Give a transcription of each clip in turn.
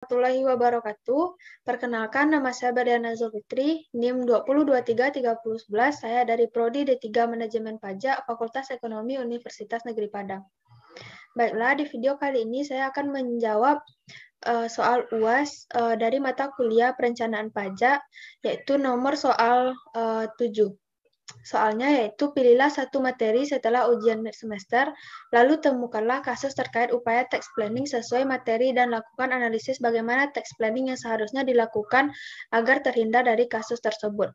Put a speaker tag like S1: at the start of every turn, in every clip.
S1: Warahmatullahi wabarakatuh. Perkenalkan, nama saya Badiana Zulfitri, NIM 20233011. Saya dari Prodi D3 Manajemen Pajak, Fakultas Ekonomi Universitas Negeri Padang. Baiklah, di video kali ini saya akan menjawab soal UAS dari mata kuliah Perencanaan Pajak, yaitu nomor soal 7. Soalnya yaitu pilihlah satu materi setelah ujian semester, lalu temukanlah kasus terkait upaya tax planning sesuai materi dan lakukan analisis bagaimana tax planning yang seharusnya dilakukan agar terhindar dari kasus tersebut.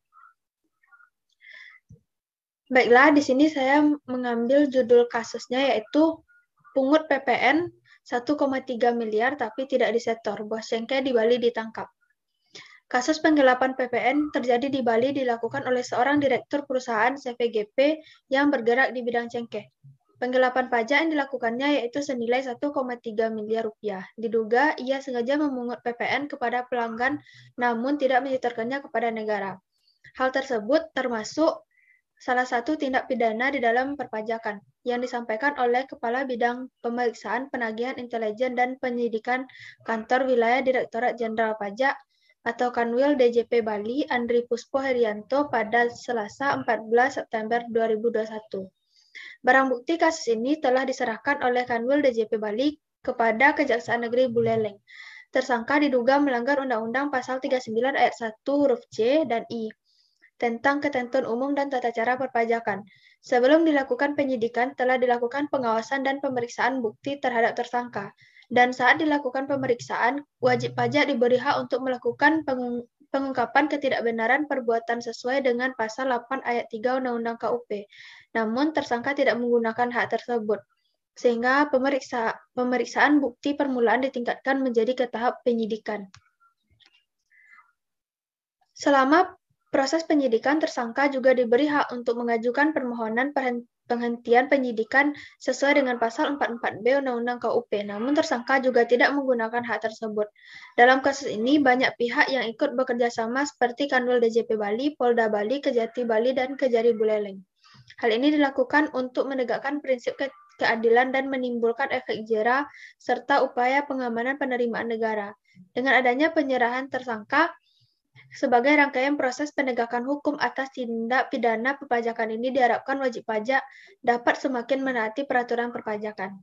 S1: Baiklah, di sini saya mengambil judul kasusnya yaitu pungut PPN 1,3 miliar tapi tidak disetor, bos cengkeh di Bali ditangkap. Kasus penggelapan PPN terjadi di Bali dilakukan oleh seorang direktur perusahaan CVGP yang bergerak di bidang cengkeh. Penggelapan pajak yang dilakukannya yaitu senilai 1,3 miliar rupiah. Diduga ia sengaja memungut PPN kepada pelanggan namun tidak menyetorkannya kepada negara. Hal tersebut termasuk salah satu tindak pidana di dalam perpajakan yang disampaikan oleh Kepala Bidang Pemeriksaan Penagihan Intelijen dan Penyidikan Kantor Wilayah Direktorat Jenderal Pajak atau Kanwil DJP Bali, Andri Puspo Herianto pada Selasa 14 September 2021. Barang bukti kasus ini telah diserahkan oleh Kanwil DJP Bali kepada Kejaksaan Negeri Buleleng. Tersangka diduga melanggar Undang-Undang Pasal 39 Ayat 1 huruf C dan I tentang ketentuan umum dan tata cara perpajakan. Sebelum dilakukan penyidikan, telah dilakukan pengawasan dan pemeriksaan bukti terhadap tersangka. Dan saat dilakukan pemeriksaan, wajib pajak diberi hak untuk melakukan pengungkapan ketidakbenaran perbuatan sesuai dengan Pasal 8 Ayat 3 Undang-Undang KUP. Namun, tersangka tidak menggunakan hak tersebut, sehingga pemeriksaan bukti permulaan ditingkatkan menjadi ke tahap penyidikan. Selama proses penyidikan, tersangka juga diberi hak untuk mengajukan permohonan penghentian penyidikan sesuai dengan Pasal 44B Undang-Undang KUP. Namun tersangka juga tidak menggunakan hak tersebut. Dalam kasus ini, banyak pihak yang ikut bekerja sama seperti Kanwil DJP Bali, Polda Bali, Kejati Bali, dan Kejari Buleleng. Hal ini dilakukan untuk menegakkan prinsip keadilan dan menimbulkan efek jera serta upaya pengamanan penerimaan negara. Dengan adanya penyerahan tersangka, sebagai rangkaian proses penegakan hukum atas tindak pidana perpajakan ini diharapkan wajib pajak dapat semakin menaati peraturan perpajakan.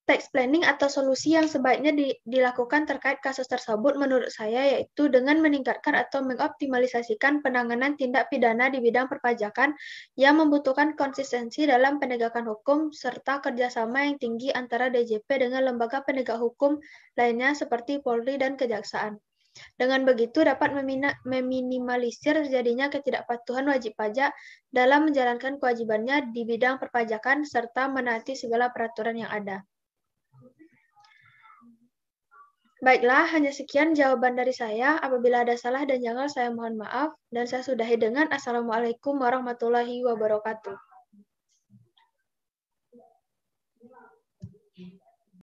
S1: Tax planning atau solusi yang sebaiknya dilakukan terkait kasus tersebut menurut saya yaitu dengan meningkatkan atau mengoptimalisasikan penanganan tindak pidana di bidang perpajakan yang membutuhkan konsistensi dalam penegakan hukum serta kerjasama yang tinggi antara DJP dengan lembaga penegak hukum lainnya seperti Polri dan Kejaksaan. Dengan begitu dapat meminimalisir terjadinya ketidakpatuhan wajib pajak dalam menjalankan kewajibannya di bidang perpajakan serta menaati segala peraturan yang ada. Baiklah, hanya sekian jawaban dari saya. Apabila ada salah dan janggal, saya mohon maaf. Dan saya sudahi dengan Assalamualaikum warahmatullahi wabarakatuh.